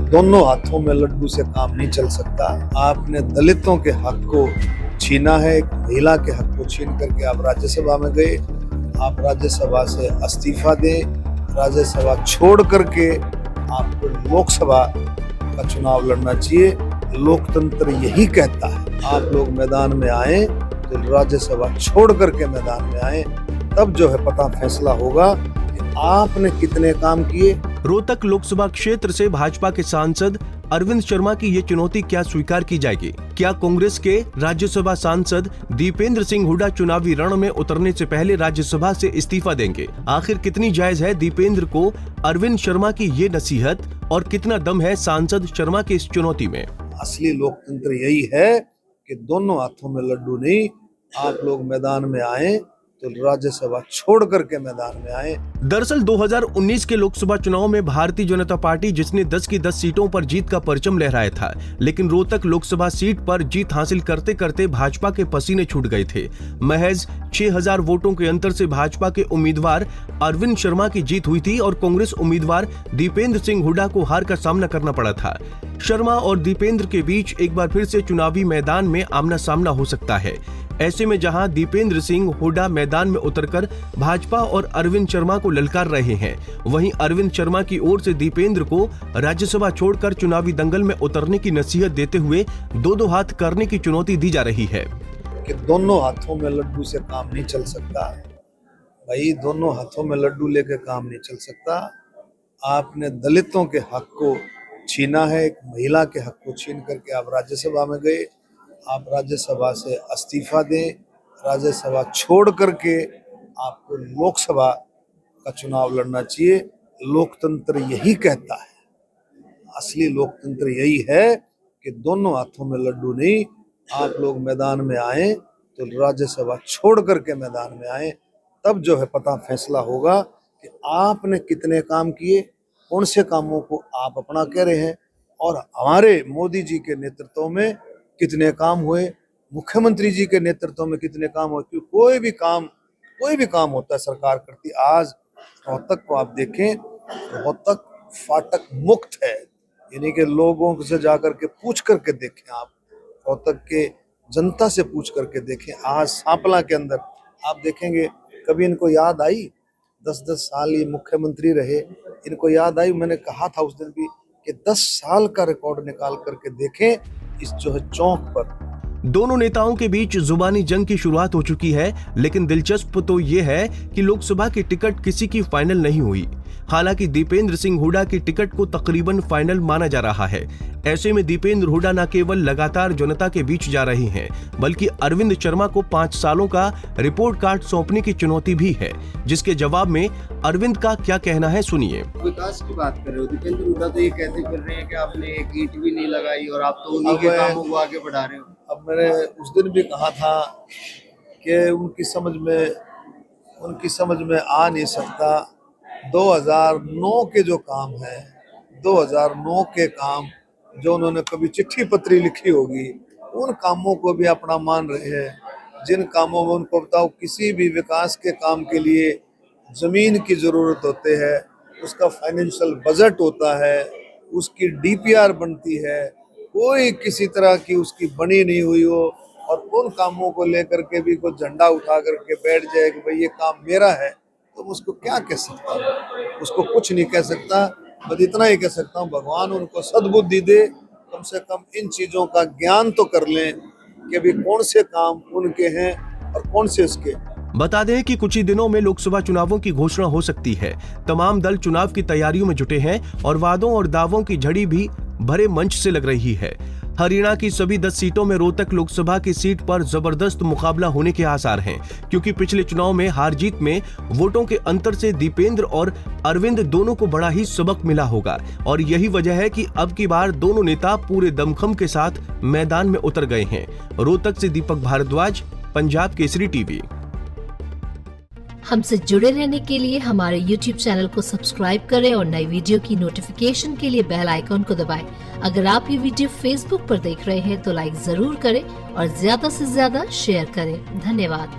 दोनों हाथों में लड्डू से काम नहीं चल सकता। आपने दलितों के हक को छीना है, एक महिला के हक को छीन करके आप राज्यसभा में गए। आप राज्यसभा से इस्तीफा दें, राज्यसभा छोड़ करके आपको लोकसभा का चुनाव लड़ना चाहिए। लोकतंत्र यही कहता है, आप लोग मैदान में आए तो राज्यसभा छोड़ करके मैदान में आए, तब जो है पता फैसला होगा कि आपने कितने काम किए। रोहतक लोकसभा क्षेत्र से भाजपा के सांसद अरविंद शर्मा की ये चुनौती क्या स्वीकार की जाएगी? क्या कांग्रेस के राज्यसभा सांसद दीपेंद्र सिंह हुड्डा चुनावी रण में उतरने से पहले राज्यसभा से इस्तीफा देंगे? आखिर कितनी जायज है दीपेंद्र को अरविंद शर्मा की ये नसीहत और कितना दम है सांसद शर्मा की इस चुनौती में? असली लोकतंत्र यही है कि दोनों हाथों में लड्डू नहीं, आप लोग मैदान में आए तो राज्यसभा छोड़ करके मैदान में आए। दरअसल 2019 के लोकसभा चुनाव में भारतीय जनता पार्टी जिसने 10 की 10 सीटों पर जीत का परचम लहराया था, लेकिन रोहतक लोकसभा सीट पर जीत हासिल करते करते भाजपा के पसीने छूट गए थे। महज 6000 वोटों के अंतर से भाजपा के उम्मीदवार अरविंद शर्मा की जीत हुई थी और कांग्रेस उम्मीदवार दीपेंद्र सिंह हुड्डा को हार का सामना करना पड़ा था। शर्मा और दीपेंद्र के बीच एक बार फिर से चुनावी मैदान में आमना सामना हो सकता है। ऐसे में जहां दीपेंद्र सिंह हुड्डा मैदान में उतरकर भाजपा और अरविंद शर्मा को ललकार रहे हैं, वहीं अरविंद शर्मा की ओर से दीपेंद्र को राज्यसभा छोड़कर चुनावी दंगल में उतरने की नसीहत देते हुए दो हाथ करने की चुनौती दी जा रही है कि दोनों हाथों में लड्डू से काम नहीं चल सकता। भाई, दोनों हाथों में लड्डू लेके काम नहीं चल सकता। आपने दलितों के हक को छीना है, एक महिला के हक को छीन करके आप राज्यसभा में गए। आप राज्यसभा से इस्तीफा दें, राज्यसभा छोड़ करके आपको लोकसभा का चुनाव लड़ना चाहिए। लोकतंत्र यही कहता है, असली लोकतंत्र यही है कि दोनों हाथों में लड्डू नहीं, आप लोग मैदान में आए तो राज्यसभा छोड़ करके मैदान में आए, तब जो है पता फैसला होगा कि आपने कितने काम किए, कौन से कामों को आप अपना कह रहे हैं और हमारे मोदी जी के नेतृत्व में कितने काम हुए, मुख्यमंत्री जी के नेतृत्व में कितने काम हुए। क्योंकि कोई भी काम होता है सरकार करती। आज रोहतक को आप देखें, रोहतक फाटक मुक्त है, यानी कि लोगों से जाकर के पूछ करके देखें, आप रोहतक के जनता से पूछ करके देखें। आज सांपला के अंदर आप देखेंगे, कभी इनको याद आई 10-10 साल ये मुख्यमंत्री रहे, इनको याद आई, मैंने कहा था उस दिन भी कि 10 साल का रिकॉर्ड निकाल करके देखें इस जो है चौक पर। दोनों नेताओं के बीच जुबानी जंग की शुरुआत हो चुकी है, लेकिन दिलचस्प तो ये है कि लोकसभा की टिकट किसी की फाइनल नहीं हुई। हालांकि दीपेंद्र सिंह हुड्डा की टिकट को तकरीबन फाइनल माना जा रहा है। ऐसे में दीपेंद्र हुड्डा न केवल लगातार जनता के बीच जा रहे हैं, बल्कि अरविंद शर्मा को 5 सालों का रिपोर्ट कार्ड सौंपने की चुनौती भी है, जिसके जवाब में अरविंद का क्या कहना है, सुनिए। विकास की बात कर रहे हो, दीपेंद्र हुड्डा तो ये कहते फिर रहे हैं कि आपने एक ईंट भी नहीं लगाई और आप तो उन्हीं के कामों को आगे बढ़ा रहे हो। अब मैंने उस दिन भी कहा था कि उनकी समझ में आ नहीं सकता। 2009 के जो काम है, 2009 के काम जो उन्होंने कभी चिट्ठी पत्री लिखी होगी, उन कामों को भी अपना मान रहे हैं। जिन कामों में उनको बताओ, किसी भी विकास के काम के लिए जमीन की जरूरत होती है, उसका फाइनेंशियल बजट होता है, उसकी डीपीआर बनती है, कोई किसी तरह की उसकी बनी नहीं हुई हो और उन कामों को लेकर के भी कोई झंडा उठा करके बैठ जाए कि भाई ये काम मेरा है, तो उसको क्या कह सकता हूँ? उसको कुछ नहीं कह सकता। बस इतना ही कह सकता हूँ, भगवान उनको सद्बुद्धि दे, कम से कम इन चीजों का ज्ञान तो कर लें कि भी कौन से काम उनके हैं और कौन से उसके। बता दें कि कुछ ही दिनों में लोकसभा चुनावों की घोषणा हो सकती है। तमाम दल चुनाव की तैयारियों में जुटे हैं और वादों और दावों की झड़ी भी भरे मंच से लग रही है। हरियाणा की सभी 10 सीटों में रोहतक लोकसभा की सीट पर जबरदस्त मुकाबला होने के आसार हैं, क्योंकि पिछले चुनाव में हार जीत में वोटों के अंतर से दीपेंद्र और अरविंद दोनों को बड़ा ही सबक मिला होगा और यही वजह है कि अब की बार दोनों नेता पूरे दमखम के साथ मैदान में उतर गए हैं। रोहतक से दीपक भारद्वाज, पंजाब केसरी टीवी। हमसे जुड़े रहने के लिए हमारे YouTube चैनल को सब्सक्राइब करें और नई वीडियो की नोटिफिकेशन के लिए बेल आइकॉन को दबाएं। अगर आप ये वीडियो Facebook पर देख रहे हैं तो लाइक जरूर करें और ज्यादा से ज्यादा शेयर करें। धन्यवाद।